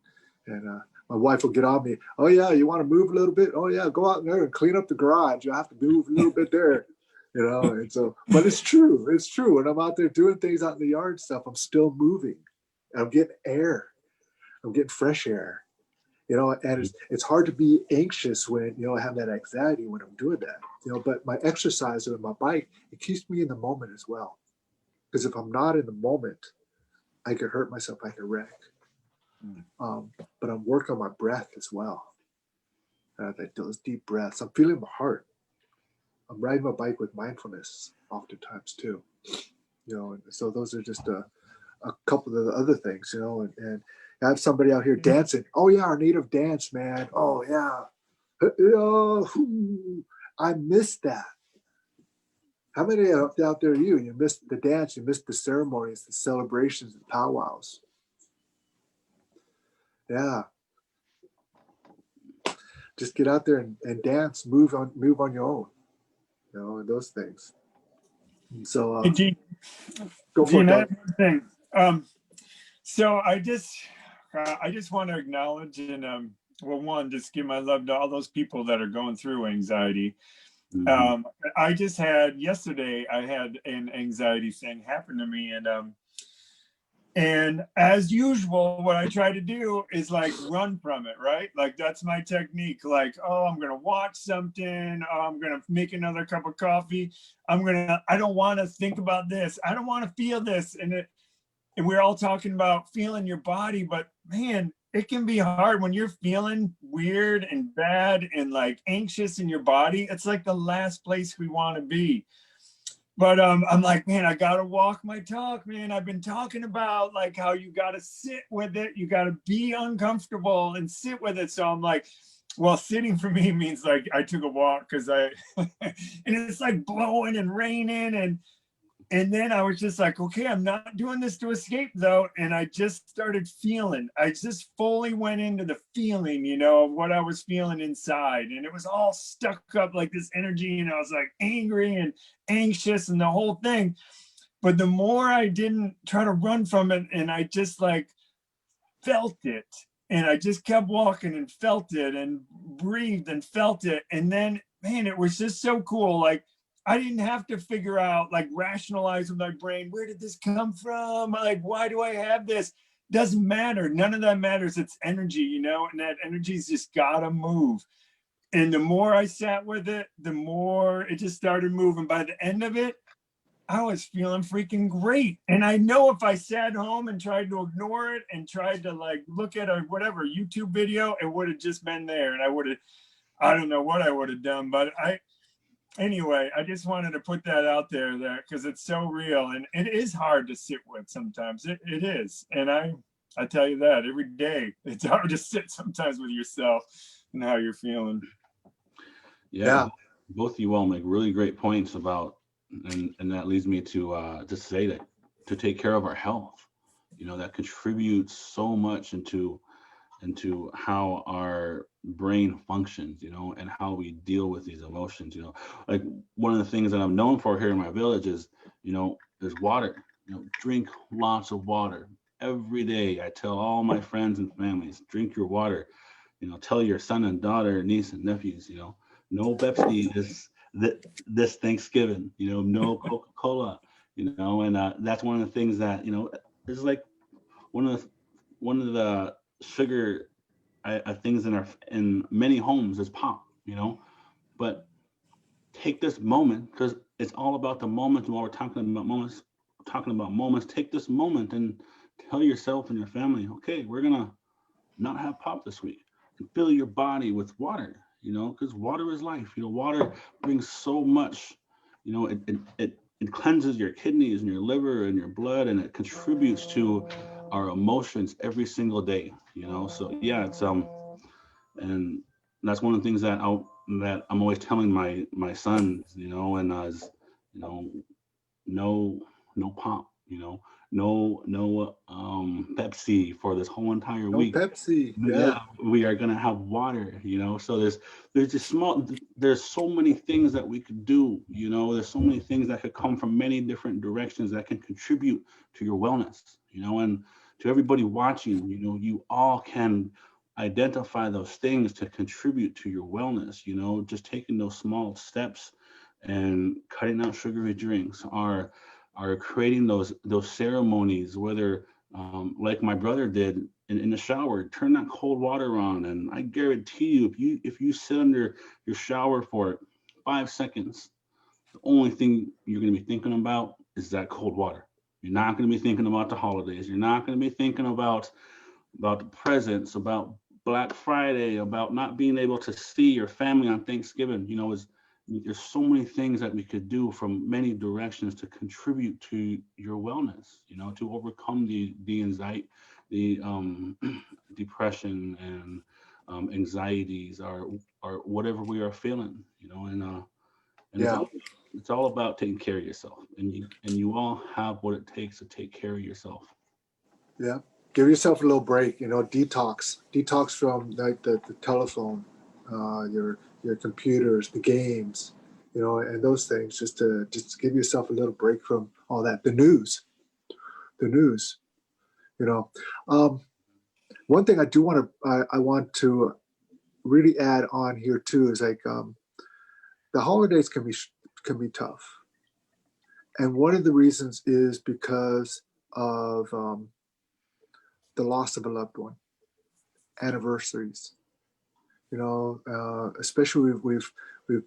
my wife will get on me. Oh yeah, you want to move a little bit? Oh yeah, go out there and clean up the garage. You have to move a little bit there, you know. And so, but it's true. When I'm out there doing things out in the yard stuff, I'm still moving. I'm getting air. I'm getting fresh air, you know. And it's hard to be anxious when, you know, I have that anxiety when I'm doing that, you know. But my exercise with my bike, it keeps me in the moment as well. Because if I'm not in the moment, I could hurt myself, I could wreck. But I'm working on my breath as well. Those deep breaths. I'm feeling my heart. I'm riding my bike with mindfulness oftentimes too. You know, and so those are just a couple of the other things, you know, and I have somebody out here dancing. Oh yeah, our native dance, man. Oh yeah. I missed that. How many out there are you? You missed the dance, you missed the ceremonies, the celebrations, the powwows. Yeah. Just get out there and dance, move on your own, you know, and those things. And so go for it. Thing. So I just want to acknowledge and well, one, just give my love to all those people that are going through anxiety. Mm-hmm. I just had yesterday, I had an anxiety thing happen to me, And as usual, what I try to do is like run from it, right? Like that's my technique. Like, oh, I'm gonna watch something. Oh, I'm gonna make another cup of coffee. I don't want to think about this. I don't want to feel this. And we're all talking about feeling your body, but man, it can be hard when you're feeling weird and bad and like anxious in your body. It's like the last place we want to be. But I'm like, man, I gotta walk my talk, man. I've been talking about like how you gotta sit with it, you gotta be uncomfortable and sit with it. So I'm like, well, sitting for me means like I took a walk because I and it's like blowing and raining and then I was just like, okay, I'm not doing this to escape though. And I just started feeling, I just fully went into the feeling, you know, of what I was feeling inside. And it was all stuck up like this energy. And I was like angry and anxious and the whole thing. But the more I didn't try to run from it and I just like felt it. And I just kept walking and felt it and breathed and felt it. And then, man, it was just so cool. Like, I didn't have to figure out, like, rationalize with my brain, where did this come from? Like, why do I have this? Doesn't matter. None of that matters. It's energy, you know, and that energy's just gotta move. And the more I sat with it, the more it just started moving. By the end of it, I was feeling freaking great. And I know if I sat home and tried to ignore it and tried to like look at a whatever YouTube video, it would have just been there. And I don't know what I would have done, but anyway, I just wanted to put that out there because it's so real and it is hard to sit with sometimes. It is. And I tell you that every day, it's hard to sit sometimes with yourself and how you're feeling. Yeah. Both of you all make really great points about, and that leads me to say that to take care of our health, you know, that contributes so much into how our brain functions, you know, and how we deal with these emotions, you know. Like one of the things that I'm known for here in my village is, you know, is water. You know, drink lots of water every day. I tell all my friends and families, drink your water. You know, tell your son and daughter, niece and nephews, you know, no Pepsi this Thanksgiving, you know, no Coca-Cola, you know, and that's one of the things that, you know, is like one of the sugar things in many homes is pop, you know, but take this moment because it's all about the moment. And while we're talking about moments, take this moment and tell yourself and your family, okay, we're gonna not have pop this week, and fill your body with water, you know, because water is life. You know, water brings so much, you know, it cleanses your kidneys and your liver and your blood, and it contributes to our emotions every single day, you know. So yeah, it's and that's one of the things that I'm always telling my sons, you know, and you know, no pop, you know, no Pepsi for this whole entire No week. Pepsi. Yeah, we are gonna have water, you know. So there's so many things that we could do, you know. There's so many things that could come from many different directions that can contribute to your wellness, you know. And to everybody watching, you know, you all can identify those things to contribute to your wellness, you know. Just taking those small steps and cutting out sugary drinks are creating those ceremonies, whether like my brother did in the shower, turn that cold water on, and I guarantee you, if you sit under your shower for 5 seconds, the only thing you're going to be thinking about is that cold water. You're not going to be thinking about the holidays. You're not going to be thinking about the presents, about Black Friday, about not being able to see your family on Thanksgiving. You know, there's so many things that we could do from many directions to contribute to your wellness, you know, to overcome the anxiety, the depression and anxieties or whatever we are feeling, you know. And it's all about taking care of yourself, and you all have what it takes to take care of yourself. Yeah. Give yourself a little break, you know, detox from like the telephone, your computers, the games, you know, and those things, just to give yourself a little break from all that. The news, you know. One thing I want to really add on here too is like the holidays can be tough, and one of the reasons is because of the loss of a loved one, anniversaries. You know, especially we've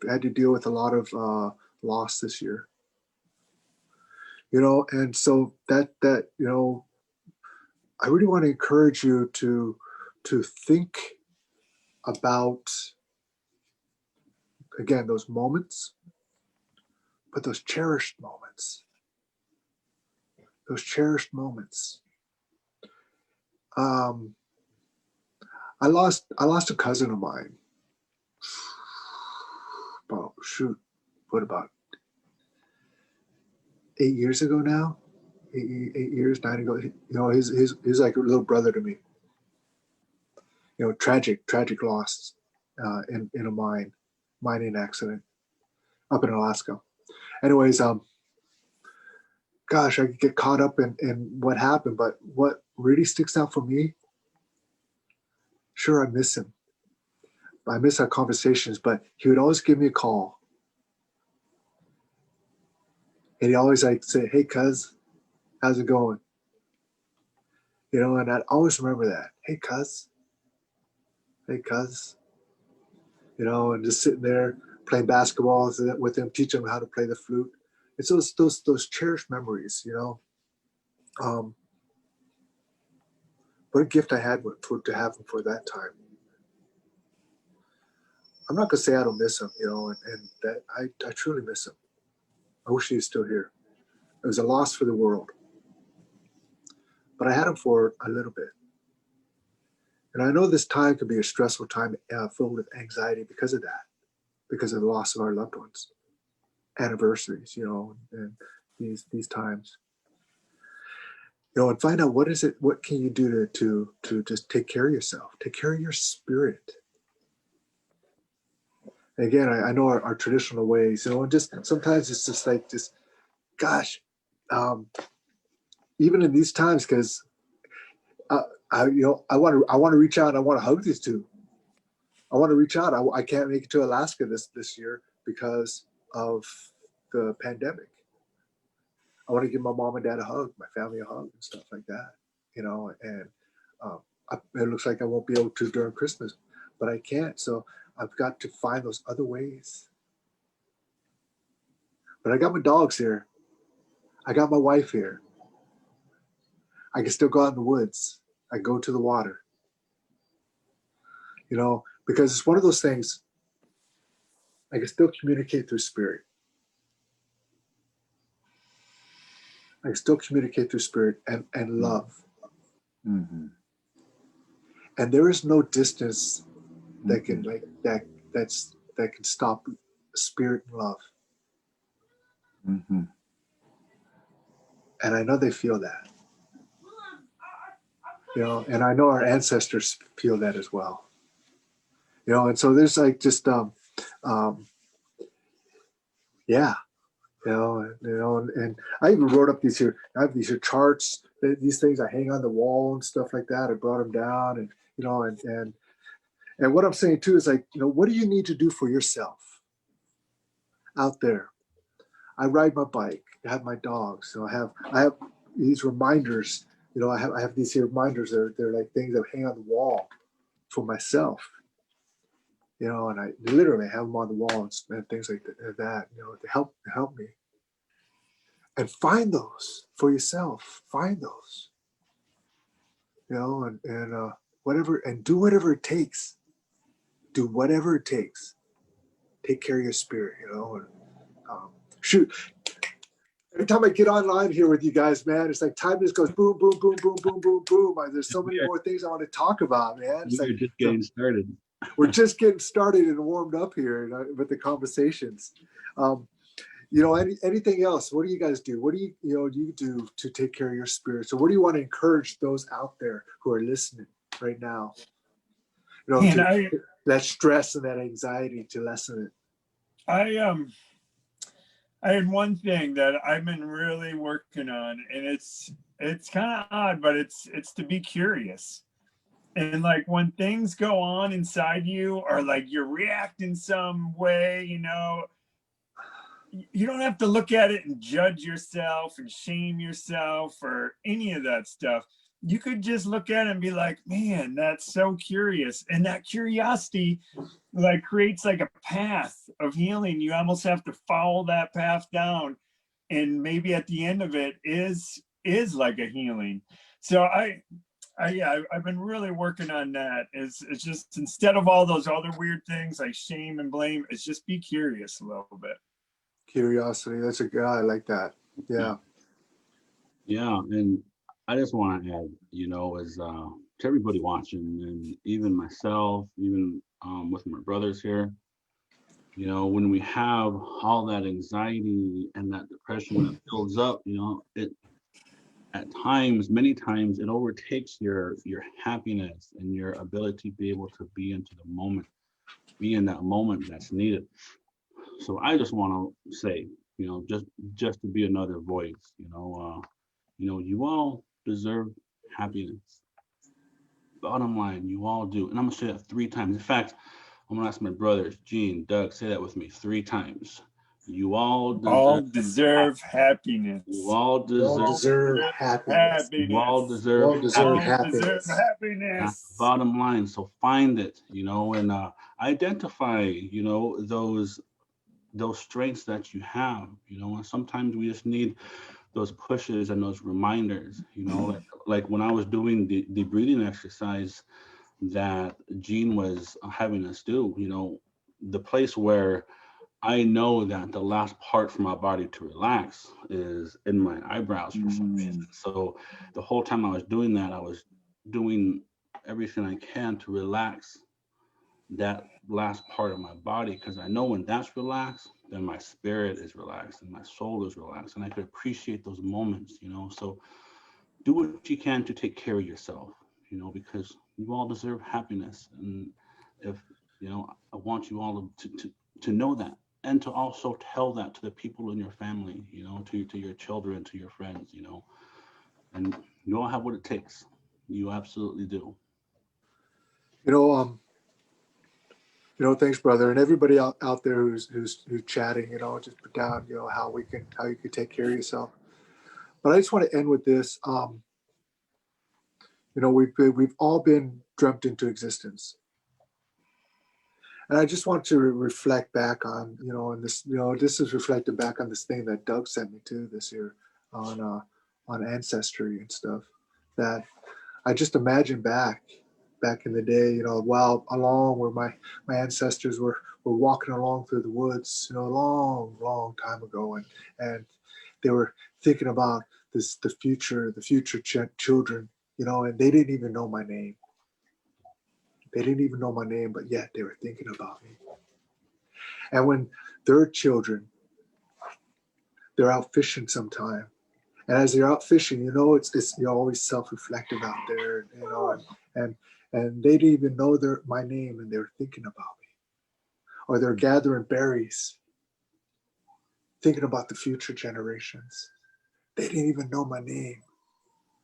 had to deal with a lot of loss this year. You know, and so that you know, I really want to encourage you to think about, again, those moments, but those cherished moments. Those cherished moments. I lost a cousin of mine. About about 8 years ago now. 8 years, 9 ago. You know, he's like a little brother to me. You know, tragic loss in a mining accident up in Alaska. Anyways, gosh, I could get caught up in what happened, but what really sticks out for me, sure, I miss him. I miss our conversations, but he would always give me a call. And he always like say, "Hey, cuz, how's it going?" You know, and I'd always remember that. Hey, cuz. Hey, cuz. You know, and just sitting there playing basketball with him, teaching him how to play the flute. It's those cherished memories, you know. What a gift I had to have him for that time. I'm not gonna say I don't miss him, you know, and that I truly miss him. I wish he was still here. It was a loss for the world, but I had him for a little bit. And I know this time could be a stressful time filled with anxiety because of that, because of the loss of our loved ones, anniversaries, you know, and these times. You know, and find out what can you do to just take care of yourself, take care of your spirit. And again, I know our traditional ways, you know, and just sometimes it's just like, gosh, even in these times, because I want to reach out. And I want to hug these two. I want to reach out. I can't make it to Alaska this year because of the pandemic. I want to give my mom and dad a hug, my family a hug, and stuff like that. You know, and it looks like I won't be able to during Christmas, but I can't. So I've got to find those other ways. But I got my dogs here. I got my wife here. I can still go out in the woods. I go to the water. You know, because it's one of those things. I can still communicate through spirit. I can still communicate through spirit and love. Mm-hmm. And there is no distance that can that can stop spirit and love. Mm-hmm. And I know they feel that. You know, and I know our ancestors feel that as well. You know, and so there's like just yeah. You know, and I even wrote up I have these here charts, these things I hang on the wall and stuff like that. I brought them down, and you know, and what I'm saying too is like, you know, what do you need to do for yourself out there? I ride my bike. I have my dogs. So I have these reminders. You know, I have these here reminders. They're like things that hang on the wall for myself. You know, and I literally have them on the wall and things like that. You know, to help me. And find those for yourself. Find those. You know, and whatever, and do whatever it takes. Do whatever it takes. Take care of your spirit. You know, and shoot. Every time I get online here with you guys, man, it's like time just goes boom, boom, boom, boom, boom, boom, boom. There's so many more things I want to talk about, man. It's We're just getting started. We're just getting started and warmed up here with the conversations. You know, anything else? What do you guys do? What do you do to take care of your spirit? So what do you want to encourage those out there who are listening right now? You know, that stress and that anxiety to lessen it. I had one thing that I've been really working on, and it's kind of odd, but it's to be curious. And like when things go on inside you, or like you're reacting some way, you know, you don't have to look at it and judge yourself and shame yourself or any of that stuff. you could just look at it and be like, man, that's so curious. And that curiosity like creates like a path of healing. You almost have to follow that path down. And maybe at the end of it is like a healing. So I've been really working on that. It's just instead of all those other weird things like shame and blame, it's just be curious a little bit. Curiosity. That's a good. I like that. Yeah. Yeah, and I just want to add, you know, as to everybody watching, and even myself, even with my brothers here, you know, when we have all that anxiety and that depression that builds up, you know, it at times, many times, it overtakes your happiness and your ability to be able to be into the moment, be in that moment that's needed. So I just want to say, you know, just to be another voice, you know, you all deserve happiness. Bottom line, you all do. And I'm gonna say that 3 times. In fact, I'm gonna ask my brothers, Gene, Doug, say that with me 3 times. You all All deserve deserve happiness. You happiness. all We all deserve deserve happiness. you all Happiness. We deserve all deserve All happiness. deserve happiness. That's the happiness. bottom line. So find it, you know, and identify, you know, those strengths that you have, you know, and sometimes we just need those pushes and those reminders, you know, like when I was doing the breathing exercise that Gene was having us do, you know, the place where I know that the last part for my body to relax is in my eyebrows for some reason. So the whole time I was doing that, I was doing everything I can to relax that last part of my body because I know when that's relaxed, then my spirit is relaxed and my soul is relaxed, and I could appreciate those moments, you know. So do what you can to take care of yourself, you know, because you all deserve happiness, and if you know, I want you all to know that, and to also tell that to the people in your family, you know, to your children, to your friends, you know, and you all have what it takes. You absolutely do. You know, thanks, brother, and everybody out there who's chatting. You know, just put down, you know, how you can take care of yourself. But I just want to end with this. You know, we've all been dreamt into existence, and I just want to reflect back on, you know, and this, you know, this is reflected back on this thing that Doug sent me to this year on ancestry and stuff. That I just imagine back in the day, you know, while along where my ancestors were walking along through the woods, you know, a long time ago, and they were thinking about the future children, you know, and they didn't even know my name. They didn't even know my name, but yet they were thinking about me. And when their children, they're out fishing sometime, and as they're out fishing, you know, it's you're always self-reflective out there, you know, and they didn't even know my name, and they were thinking about me. Or they're gathering berries, thinking about the future generations. They didn't even know my name,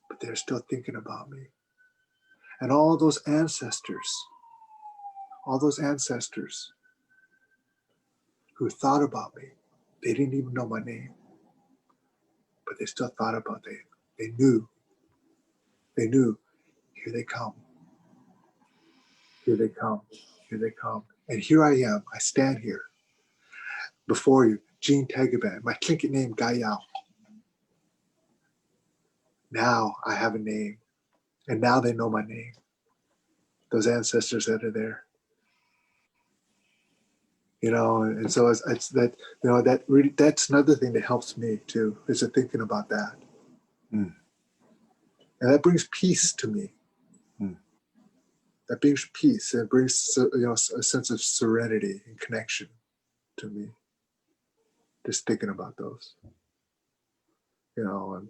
but they're still thinking about me. And all those ancestors who thought about me, they didn't even know my name, but they still thought about me. They knew, here they come, here they come, here they come. And here I am, I stand here before you, Gene Tagaban, my Tlingit name, Gayao. Now I have a name, and now they know my name. Those ancestors that are there, you know, and so it's that, you know, that really, that's another thing that helps me too, is to thinking about that. And that brings peace to me. That brings peace, and it brings, you know, a sense of serenity and connection to me. Just thinking about those, you know. And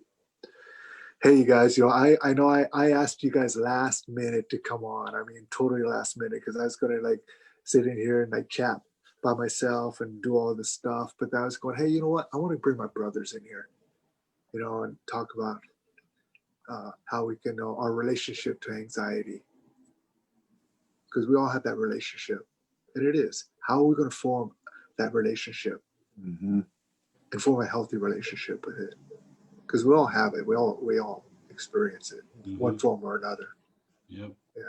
hey, you guys, you know, I know I asked you guys last minute to come on. I mean, totally last minute, because I was going to like sit in here and like chat by myself and do all this stuff. But I was going, hey, you know what? I want to bring my brothers in here, you know, and talk about how we can know our relationship to anxiety, because we all have that relationship, and it is how are we going to form that relationship and form a healthy relationship with it, because we all have it. We all experience it, one form or another. Yep. Yeah.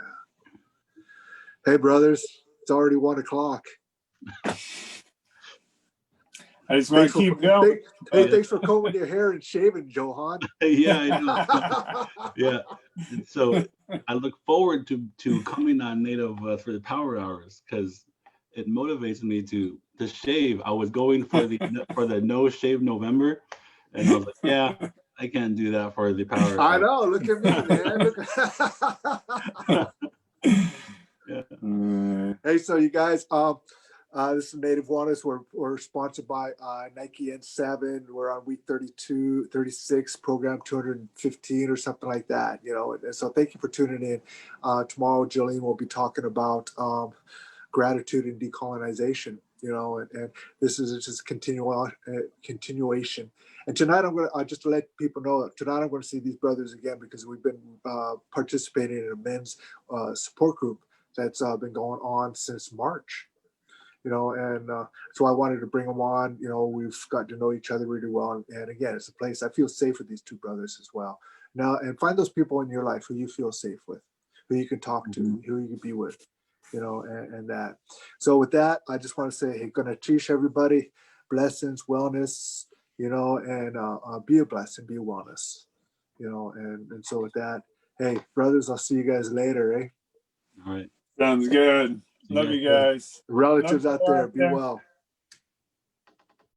Hey, brothers, it's already 1 o'clock. I just want to keep going. Thanks for combing your hair and shaving, Johan. Yeah, I know. Yeah. And so I look forward to coming on Native for the power hours because it motivates me to shave. I was going for the no shave November, and I was like, yeah, I can't do that for the power. I know. Look at me, man. Yeah. Hey, so you guys, this is Native Wellness. We're sponsored by Nike N7. We're on week 32, 36, program 215 or something like that, you know. And so thank you for tuning in. Tomorrow, Jillian will be talking about gratitude and decolonization, you know, and this is just continuation. And tonight I'm going to, just to let people know, tonight I'm going to see these brothers again because we've been participating in a men's support group that's been going on since March. You know, and so I wanted to bring them on. You know, we've got to know each other really well. And again, it's a place I feel safe with these two brothers as well. Now, and find those people in your life who you feel safe with, who you can talk to, who you can be with, you know, and that. So with that, I just want to say, hey, gonna teach everybody blessings, wellness, you know, and be a blessing, be a wellness, you know, and so with that, hey, brothers, I'll see you guys later, eh? All right. Sounds good. Love you guys. Relatives out there, be well.